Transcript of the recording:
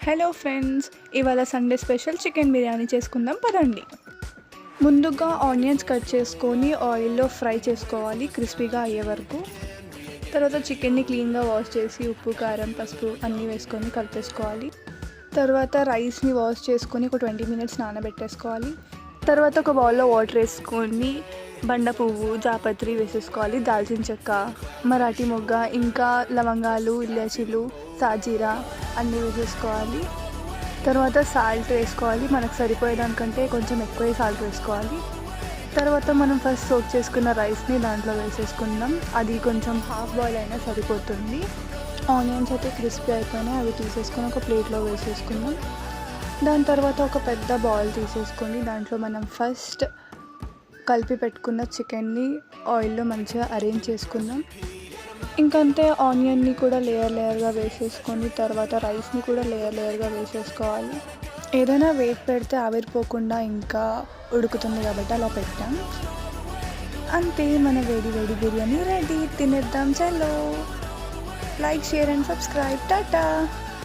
Hello friends, ఇవాళ Sunday special chicken biryani చేసుకుందాం పదండి. ముందుగా ఆనియన్స్ కట్ చేసుకొని ఆయిల్లో ఫ్రై చేసుకోవాలి క్రిస్పీగా అయ్యే వరకు. తర్వాత చికెన్ని క్లీన్గా వాష్ చేసి ఉప్పు కారం పసుపు అన్నీ వేసుకొని కలిపేసుకోవాలి. తర్వాత రైస్ని వాష్ చేసుకొని ఒక 20 మినిట్స్ నానబెట్టేసుకోవాలి. తర్వాత ఒక బౌల్లో వాటర్ వేసుకొని బండ పువ్వు జాపత్రి వేసేసుకోవాలి, దాల్చిన చెక్క మరాఠీ మొగ్గ ఇంకా లవంగాలు ఇలాచీలు సాజీరా అన్నీ వేసేసుకోవాలి. తర్వాత సాల్ట్ వేసుకోవాలి, మనకు సరిపోయేదానికంటే కొంచెం ఎక్కువ సాల్ట్ వేసుకోవాలి. తర్వాత మనం ఫస్ట్ సోక్ చేసుకున్న రైస్ని దాంట్లో వేసేసుకుందాం, అది కొంచెం హాఫ్ బాయిల్ అయినా సరిపోతుంది. ఆనియన్స్ అయితే క్రిస్పీ అయిపోయినాయి, అవి తీసేసుకొని ఒక ప్లేట్లో వేసేసుకుందాం. దాని తర్వాత ఒక పెద్ద బౌల్ తీసేసుకొని దాంట్లో మనం ఫస్ట్ కలిపి పెట్టుకున్న చికెన్ని ఆయిల్లో మంచిగా అరేంజ్ చేసుకుందాం. ఇంకంతే ఆనియన్ని కూడా లేయర్గా వేసేసుకొని తర్వాత రైస్ని కూడా లేయర్గా వేసేసుకోవాలి. ఏదైనా వెయిట్ పెడితే ఆవిరిపోకుండా ఇంకా ఉడుకుతుంది కాబట్టి అలా పెట్టాం. అంతే, మన వేడి బిర్యానీ రెడీ. తినేద్దాం. చలో, like share and subscribe. Tata.